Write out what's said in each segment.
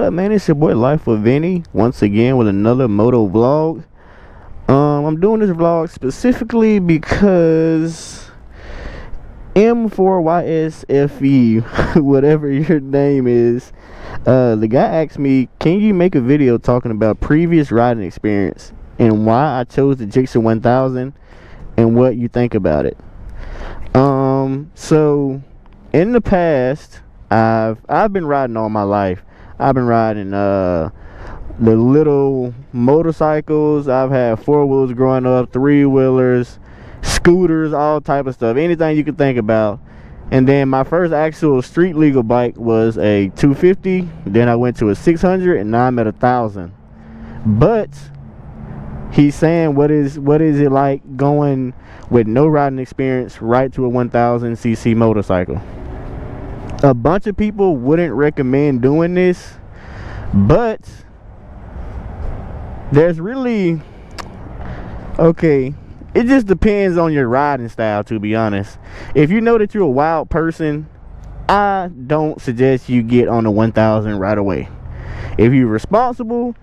up, man? It's your boy Life with Vinny once again with another moto vlog. I'm doing this vlog specifically because M4YSFE, whatever your name is, the guy asked me, can you make a video talking about previous riding experience and why I chose the Gsxr 1000 and what you think about it. So in the past, I've been riding all my life. I've been riding the little motorcycles. I've had 4-wheels growing up, 3-wheelers, scooters, all type of stuff, anything you could think about. And then my first actual street legal bike was a 250. Then I went to a 600, and now I'm at 1,000. But he's saying, what is it like going with no riding experience right to a 1,000cc motorcycle? A bunch of people wouldn't recommend doing this, but there's really, okay, it just depends on your riding style, to be honest. If you know that you're a wild person, I don't suggest you get on the 1,000 right away. If you're responsible,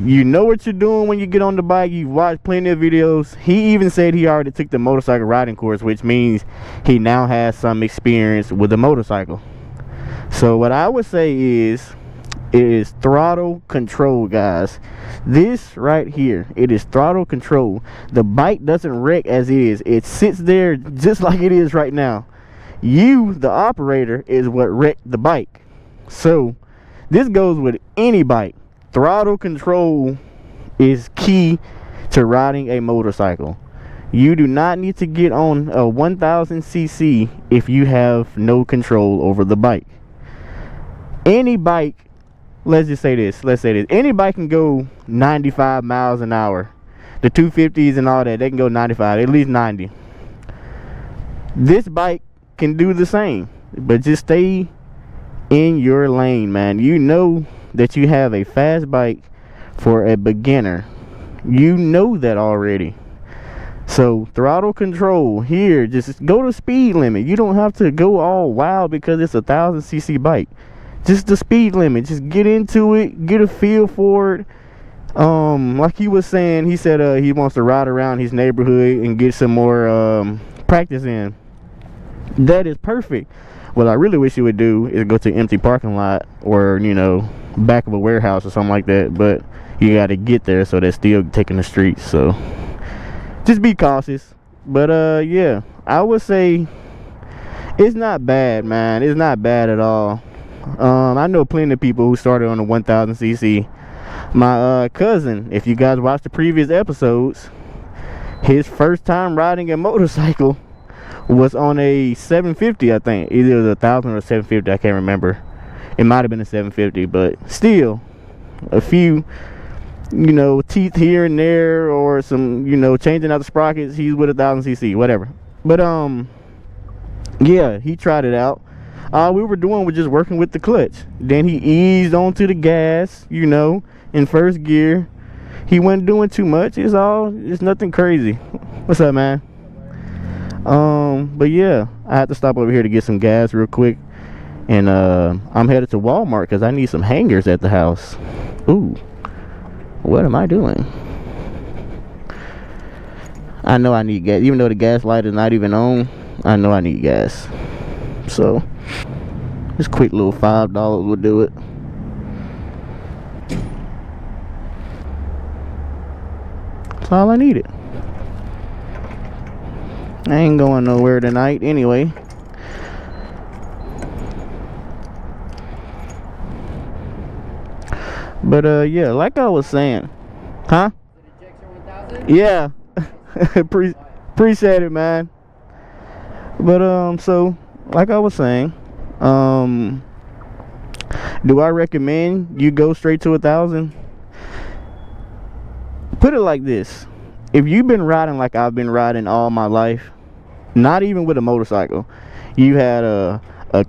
you know what you're doing when you get on the bike, you've watched plenty of videos. He even said he already took the motorcycle riding course, which means he now has some experience with a motorcycle. So what I would say is, it is throttle control, guys. This right here, it is throttle control. The bike doesn't wreck as is. It sits there just like it is right now. You, the operator, is what wrecked the bike. So this goes with any bike. Throttle control is key to riding a motorcycle. You do not need to get on a 1000cc if you have no control over the bike. Any bike, let's say this, any bike can go 95 miles an hour. The 250s and all that, they can go 95, at least 90. This bike can do the same, but just stay in your lane, man. You know that you have a fast bike for a beginner. You know that already. So throttle control here, just go to speed limit. You don't have to go all wild because it's a 1000cc bike. Just the speed limit. Just get into it, get a feel for it. Like he was saying, he said he wants to ride around his neighborhood and get some more practice in. That is perfect. What I really wish you would do is go to an empty parking lot, or, you know, back of a warehouse or something like that. But you got to get there, so they're still taking the streets. So just be cautious. But yeah, I would say it's not bad, man. It's not bad at all. I know plenty of people who started on the 1000cc. My cousin, if you guys watched the previous episodes, his first time riding a motorcycle was on a 750, I think. Either it was 1,000 or 750, I can't remember. It might have been a 750, but still, a few, you know, teeth here and there, or some, you know, changing out the sprockets. He's with 1,000cc, whatever. But yeah, he tried it out. All we were doing was just working with the clutch. Then he eased onto the gas, you know, in first gear. He wasn't doing too much. It's nothing crazy. What's up, man? But yeah, I had to stop over here to get some gas real quick. And I'm headed to Walmart because I need some hangers at the house. Ooh, what am I doing? I know I need gas. Even though the gas light is not even on, I know I need gas. So this quick little $5 will do it. That's all I needed. I ain't going nowhere tonight anyway. But yeah, like I was saying, huh? Yeah. Appreciate it, man. But so like I was saying, do I recommend you go straight to 1,000? Put it like this: if you've been riding like I've been riding all my life, not even with a motorcycle, you had a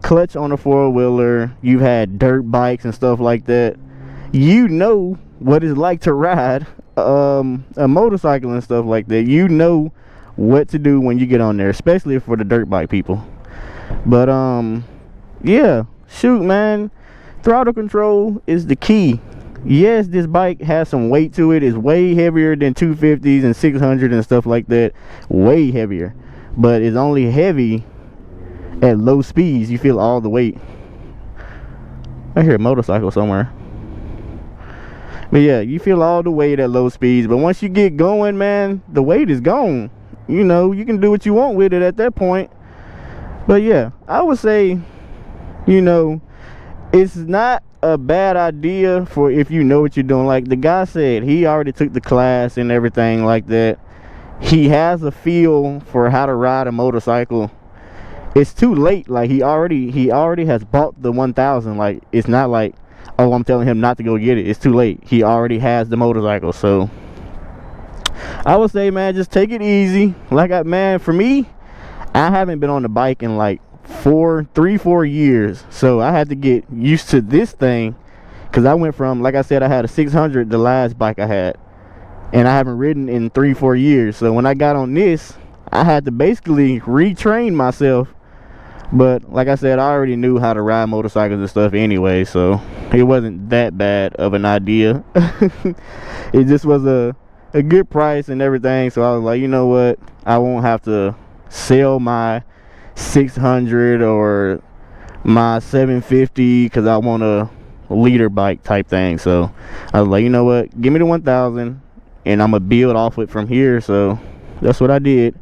clutch on a 4-wheeler, you've had dirt bikes and stuff like that, you know what it's like to ride a motorcycle and stuff like that. You know what to do when you get on there, especially for the dirt bike people. But yeah, shoot, man, Throttle control is the key. Yes, this bike has some weight to it. It's way heavier than 250s and 600 and stuff like that. Way heavier. But it's only heavy at low speeds. You feel all the weight. I hear a motorcycle somewhere. But yeah, you feel all the weight at low speeds. But once you get going, man, the weight is gone. You know, you can do what you want with it at that point. But yeah, I would say, you know, it's not a bad idea for if you know what you're doing. Like the guy said, he already took the class and everything like that. He has a feel for how to ride a motorcycle. It's too late. Like he already has bought the 1000. Like it's not like, oh, I'm telling him not to go get it. It's too late. He already has the motorcycle. So I would say, man, just take it easy. Like man, for me, I haven't been on the bike in like 4 years, so I had to get used to this thing, because I went from, like I said, I had a 600, the last bike I had, and I haven't ridden in 3-4 years. So when I got on this, I had to basically retrain myself. But like I said, I already knew how to ride motorcycles and stuff anyway, so it wasn't that bad of an idea. It just was a good price and everything, so I was like, you know what, I won't have to sell my 600 or my 750 because I want a leader bike type thing. So I was like, you know what, give me the 1000 and I'm gonna build off it from here. So that's what I did,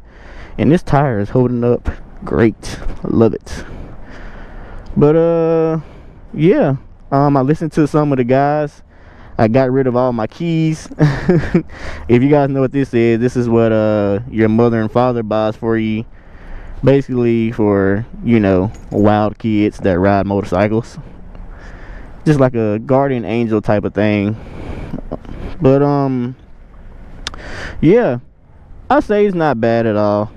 and this tire is holding up great. I love it. But yeah, I listened to some of the guys. I got rid of all my keys. If you guys know what this is what your mother and father buys for you, basically for, you know, wild kids that ride motorcycles. Just like a guardian angel type of thing. But yeah, I say it's not bad at all.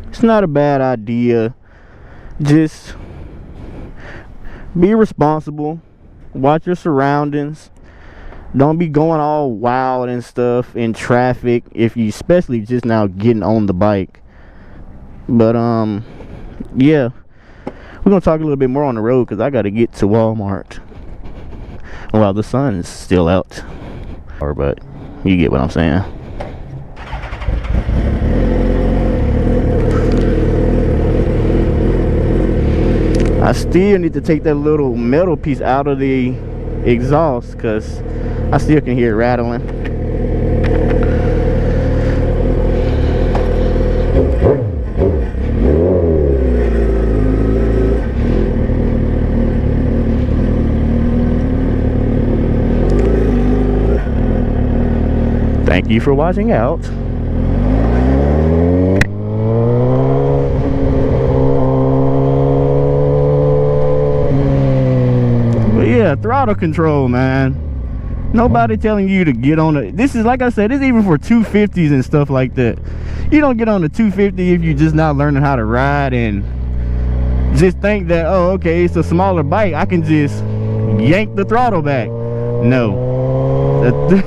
It's not a bad idea. Just be responsible, watch your surroundings, don't be going all wild and stuff in traffic if you especially just now getting on the bike. But yeah, we're gonna talk a little bit more on the road because I gotta get to Walmart while the sun's still out. But you get what I'm saying. I still need to take that little metal piece out of the exhaust because I still can hear it rattling. Thank you for watching out. But yeah, throttle control, man. Nobody telling you to get on it. This is, like I said, this is even for 250s and stuff like that. You don't get on the 250 if you're just not learning how to ride and just think that, oh, okay, it's a smaller bike, I can just yank the throttle back. No.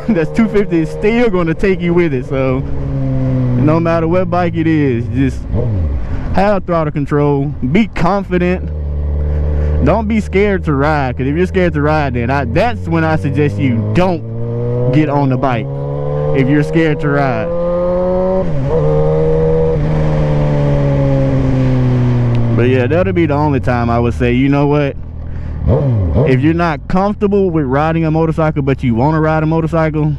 That's 250 is still going to take you with it. So no matter what bike it is, just have throttle control, be confident, don't be scared to ride, because if you're scared to ride, then that's when I suggest you don't get on the bike if you're scared to ride. But yeah, that'll be the only time I would say, you know what, if you're not comfortable with riding a motorcycle but you want to ride a motorcycle,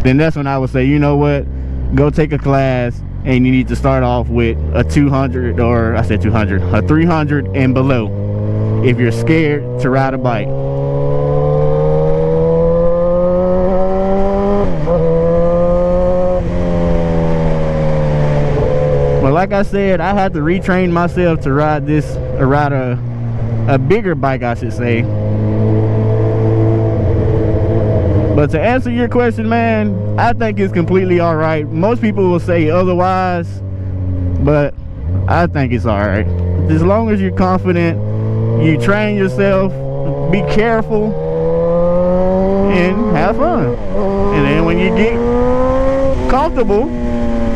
then that's when I would say, you know what, go take a class, and you need to start off with a 200, or I said 200, a 300 and below if you're scared to ride a bike. But like I said, I had to retrain myself to ride this, or ride a bigger bike, I should say. But to answer your question, man, I think it's completely alright. Most people will say otherwise, but I think it's alright. As long as you're confident, you train yourself, be careful, and have fun. And then when you get comfortable,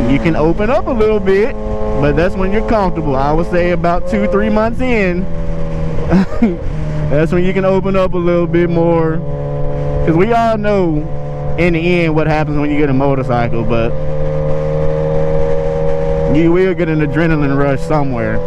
you can open up a little bit, but that's when you're comfortable. I would say about 2-3 months in, That's when you can open up a little bit more. Because we all know in the end what happens when you get a motorcycle, but you will get an adrenaline rush somewhere.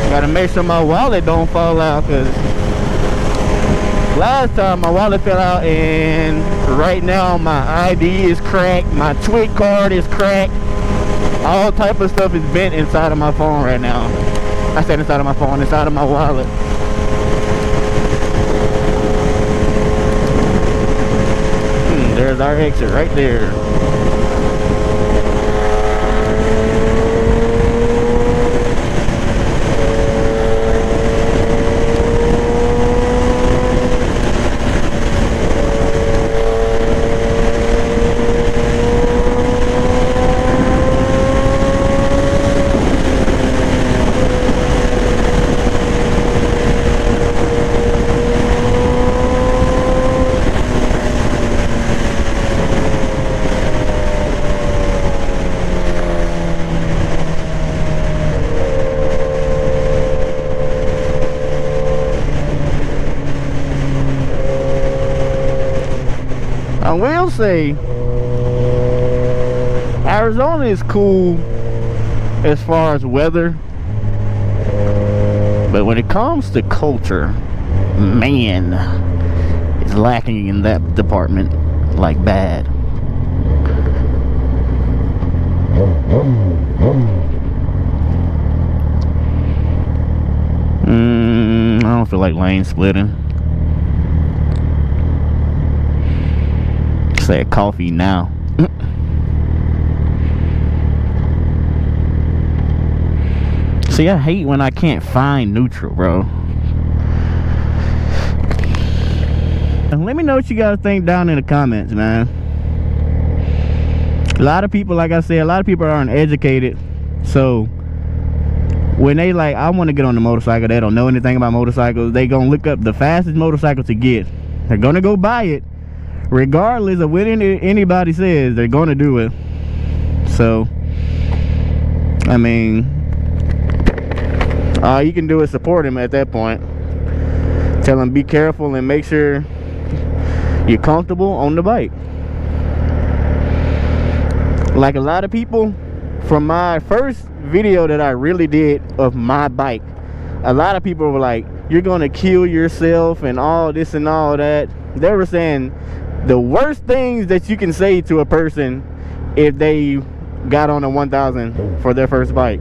Gotta make sure my wallet don't fall out, because last time my wallet fell out, and right now my ID is cracked, my Twit card is cracked, all type of stuff is bent inside of my phone right now. I said inside of my phone, inside of my wallet. There's our exit right there. I will say Arizona is cool as far as weather, but when it comes to culture, man, it's lacking in that department like bad. I don't feel like lane splitting. Said coffee now. See, I hate when I can't find neutral, bro. Let me know what you guys think down in the comments, man. A lot of people, like I said, a lot of people aren't educated, so when they like, I want to get on the motorcycle, they don't know anything about motorcycles, they gonna look up the fastest motorcycle to get. They're gonna go buy it regardless of what anybody says. They're gonna do it. So I mean, all you can do is support him at that point. Tell him be careful and make sure you're comfortable on the bike. Like a lot of people, from my first video that I really did of my bike, a lot of people were like, you're gonna kill yourself and all this and all that. They were saying the worst things that you can say to a person if they got on a 1000 for their first bike.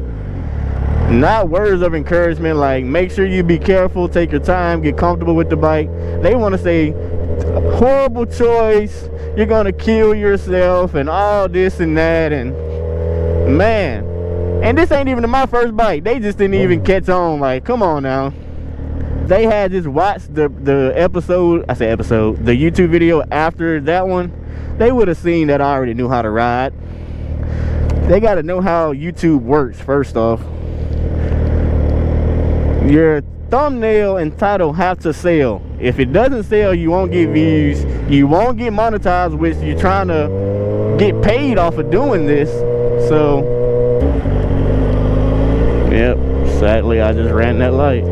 Not words of encouragement like make sure you be careful, take your time, get comfortable with the bike. They want to say horrible choice, you're gonna kill yourself and all this and that. And man, and this ain't even my first bike. They just didn't even catch on. Like, come on now. They had just watched the episode, the YouTube video after that one. They would have seen that I already knew how to ride. They got to know how YouTube works first off. Your thumbnail and title have to sell. If it doesn't sell, you won't get views, you won't get monetized, which you're trying to get paid off of doing this. So yep, sadly I just ran that light.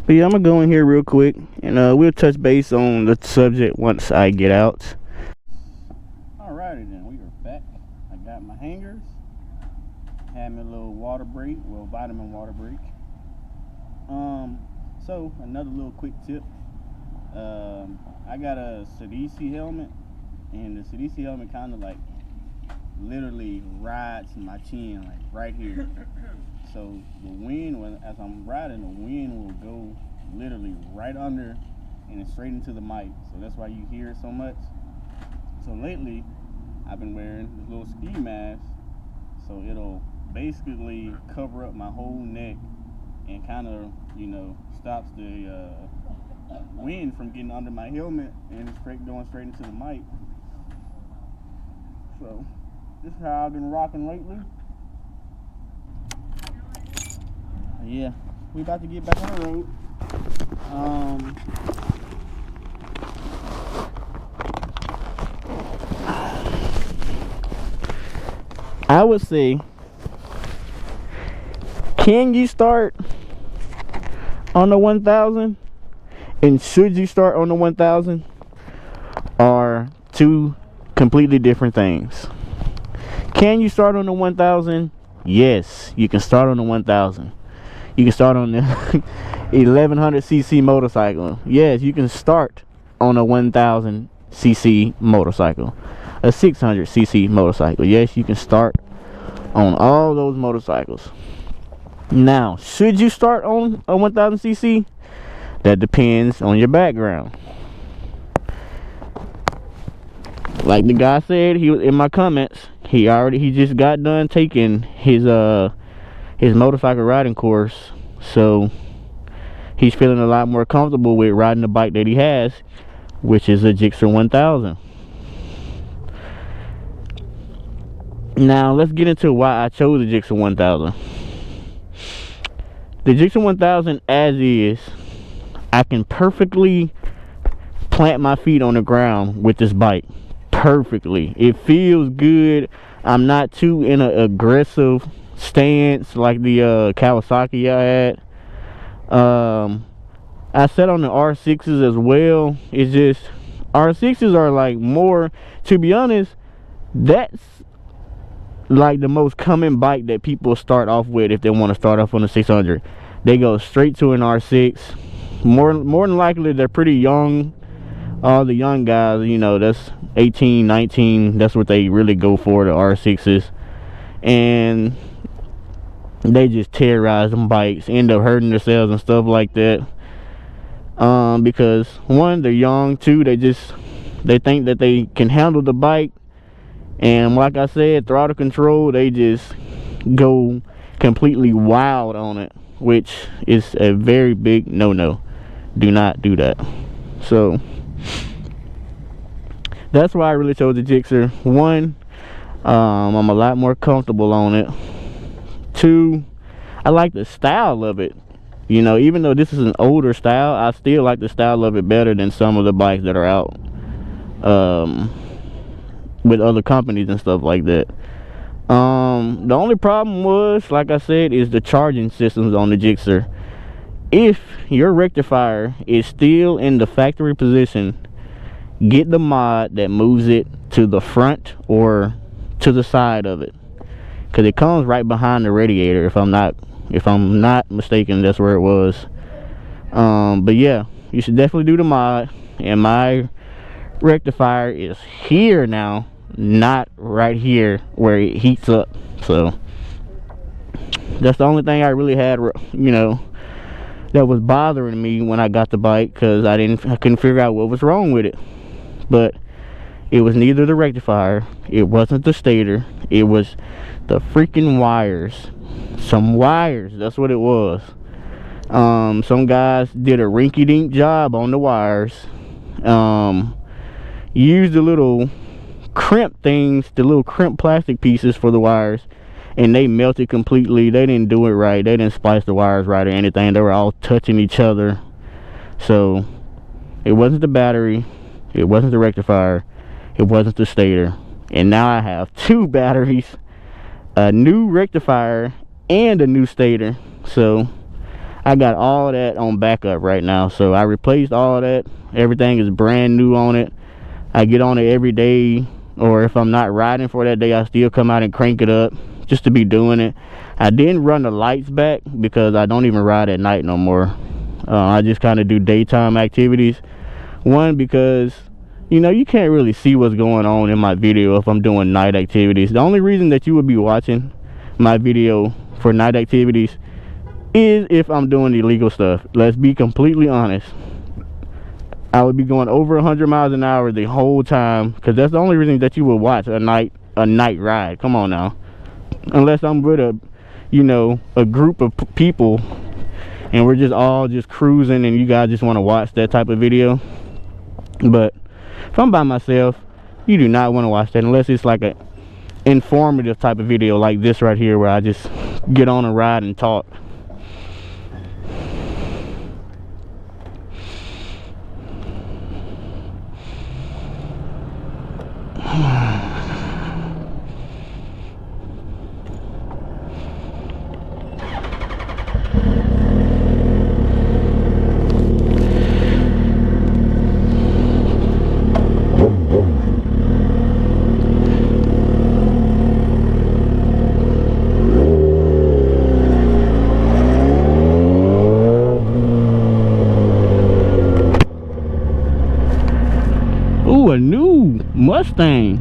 But yeah, I'm gonna go in here real quick and we'll touch base on the subject once I get out. Alrighty then, we are back. I got my hangers, had me a little water break, well, vitamin water break. So another little quick tip. I got a CDC helmet, and the CDC helmet kind of like literally rides my chin, like right here. So the wind, as I'm riding, the wind will go literally right under and straight into the mic. So that's why you hear it so much. So lately, I've been wearing this little ski mask, so it'll basically cover up my whole neck and kind of, stops the wind from getting under my helmet and it's going straight into the mic. So this is how I've been rocking lately. Yeah, we about to get back on the road. I would say, can you start on the 1000 and should you start on the 1000 are two completely different things. Can you start on the 1000? Yes, you can start on the 1000. You can start on the 1100cc motorcycle. Yes, you can start on a 1000cc motorcycle. A 600cc motorcycle. Yes, you can start on all those motorcycles. Now, should you start on a 1000cc? That depends on your background. Like the guy said, he was in my comments. He just got done taking his motorcycle riding course, so he's feeling a lot more comfortable with riding the bike that he has, which is a Gsxr 1000. Now let's get into why I chose the Gsxr 1000. The Gsxr 1000 as is, I can perfectly plant my feet on the ground with this bike. Perfectly. It feels good. I'm not too in an aggressive stance like the Kawasaki I had. I sat on the R6s as well. It's just R6s are like more, to be honest, that's like the most common bike that people start off with if they want to start off on the 600. They go straight to an R6. More than likely they're pretty young. All the young guys, that's 18, 19, that's what they really go for, the R6s. And they just terrorize them bikes, end up hurting themselves and stuff like that. Because one, they're young. Two, they think that they can handle the bike. And like I said, throttle control, they just go completely wild on it, which is a very big no-no. Do not do that. So that's why I really chose the Gsxr. One, I'm a lot more comfortable on it. Two, I like the style of it. Even though this is an older style, I still like the style of it better than some of the bikes that are out with other companies and stuff like that. The only problem was, like I said, is the charging systems on the Gsxr. If your rectifier is still in the factory position, get the mod that moves it to the front or to the side of it, because it comes right behind the radiator. If I'm not mistaken, that's where it was. But yeah, you should definitely do the mod. And my rectifier is here now, not right here where it heats up. So that's the only thing I really had, that was bothering me when I got the bike, because I couldn't figure out what was wrong with it. But it was neither the rectifier, it wasn't the stator, it was the freaking wires. Some wires, that's what it was. Some guys did a rinky-dink job on the wires. Used the little crimp things, the little crimp plastic pieces for the wires, and they melted completely. They didn't do it right. They didn't splice the wires right or anything. They were all touching each other. So it wasn't the battery, it wasn't the rectifier, it wasn't the stator. And now I have two batteries, a new rectifier and a new stator. So I got all that on backup right now. So I replaced all that. Everything is brand new on it. I get on it every day, or if I'm not riding for that day, I still come out and crank it up, just to be doing it. I didn't run the lights back because I don't even ride at night no more. I just kind of do daytime activities. One, because you know, you can't really see what's going on in my video if I'm doing night activities. The only reason that you would be watching my video for night activities is if I'm doing illegal stuff. Let's be completely honest. I would be going over 100 miles an hour the whole time, because that's the only reason that you would watch a night ride. Come on now. Unless I'm with a, you know, a group of people and we're just all just cruising and you guys just want to watch that type of video. But if I'm by myself, you do not want to watch that unless it's like a informative type of video like this right here, where I just get on a ride and talk. Ooh, a new Mustang.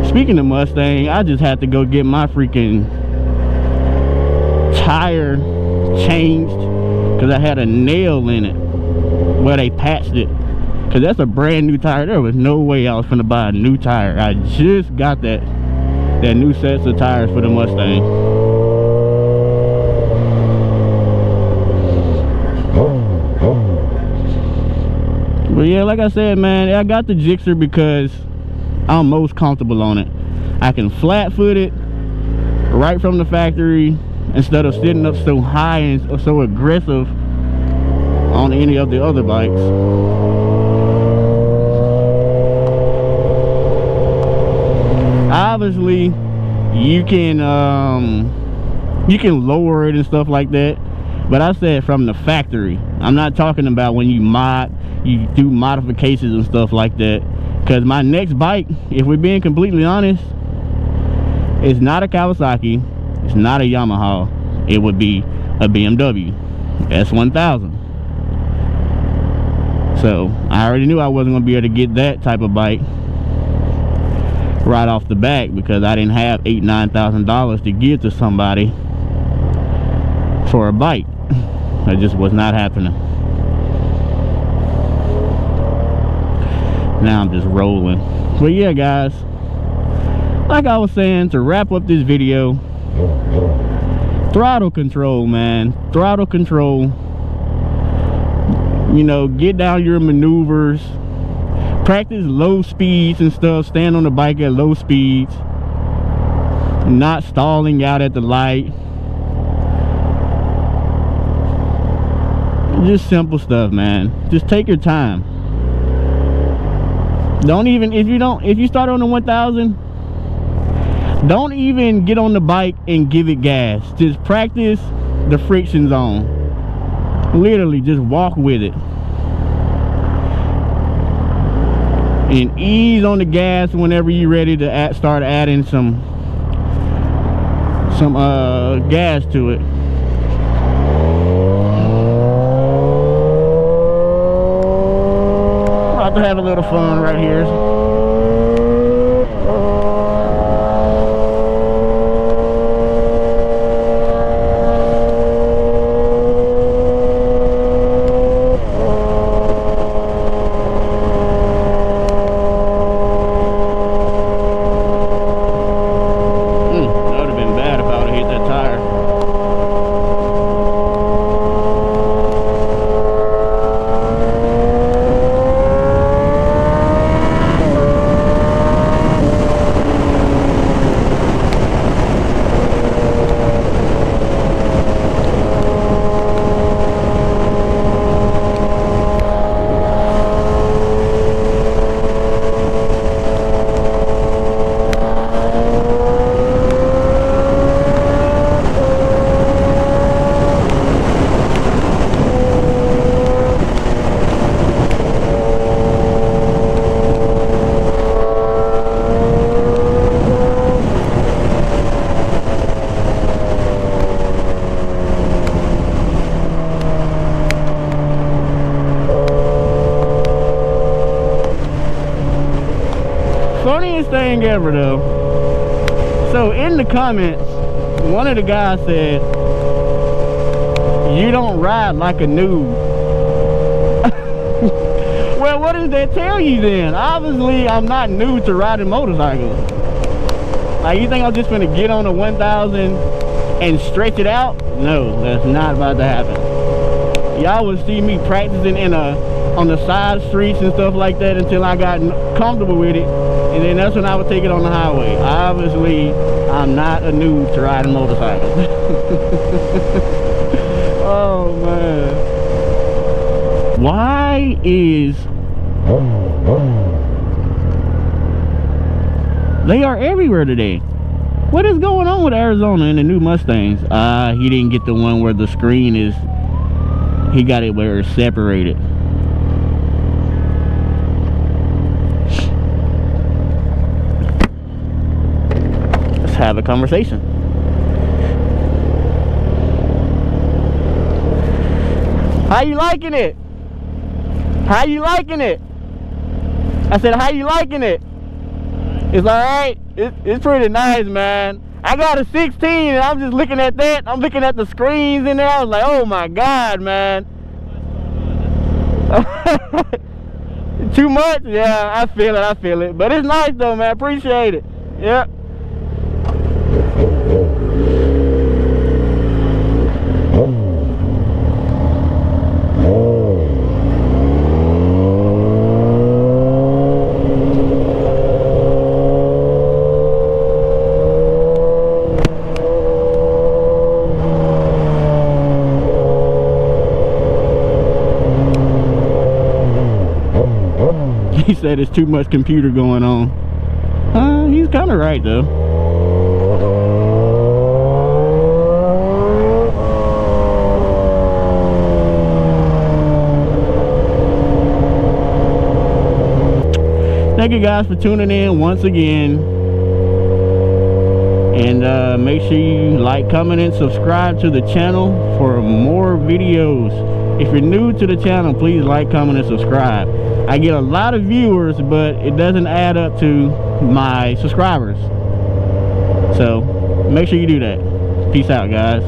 Speaking of Mustang, I just had to go get my freaking tire changed because I had a nail in it. Well, they patched it, because that's a brand new tire. There was no way I was gonna buy a new tire. I just got that new sets of tires for the Mustang. But yeah, like I said, man, I got the Gsxr because I'm most comfortable on it. I can flat foot it right from the factory instead of sitting up so high and so aggressive on any of the other bikes. Obviously, you can lower it and stuff like that, but I said from the factory. I'm not talking about when you do modifications and stuff like that, because my next bike, if we're being completely honest, it's not a Kawasaki, it's not a Yamaha, it would be a BMW S1000. So I already knew I wasn't going to be able to get that type of bike right off the bat, because I didn't have $8,000-9,000 to give to somebody for a bike. That just was not happening. Now I'm just rolling. But yeah, guys, like I was saying, to wrap up this video, throttle control, man. Throttle control. You know, get down your maneuvers, practice low speeds and stuff. Stand on the bike at low speeds, not stalling out at the light. Just simple stuff, man. Just take your time. Don't even, if you start on the 1000, don't even get on the bike and give it gas. Just practice the friction zone. Literally just walk with it and ease on the gas whenever you're ready to start adding some gas to it. To have a little fun right here. That would have been bad if I would have hit that tire. funniest thing ever though. So in the comments, one of the guys said, "You don't ride like a noob." Well, what does that tell you then? Obviously, I'm not new to riding motorcycles. Like, you think I'm just gonna get on a 1000 and stretch it out? No, that's not about to happen. Y'all would see me practicing on the side streets and stuff like that until I got comfortable with it, and then that's when I would take it on the highway. Obviously, I'm not a noob to riding motorcycles. Oh man. Why is they are everywhere today? What is going on with Arizona and the new Mustangs? He didn't get the one where the screen is, he got it where it's separated. Let's have a conversation. How you liking it? How you liking it? I said, how you liking it? It's alright. It's pretty nice, man. I got a 16 and I'm just looking at that. I'm looking at the screens in there. I was like, oh my God, man. Too much? Yeah, I feel it. But it's nice though, man. Appreciate it. Yep. He said it's too much computer going on. He's kind of right though. Thank you guys for tuning in once again. And make sure you like, comment, and subscribe to the channel for more videos. If you're new to the channel, please like, comment, and subscribe. I get a lot of viewers, but it doesn't add up to my subscribers. So make sure you do that. Peace out, guys.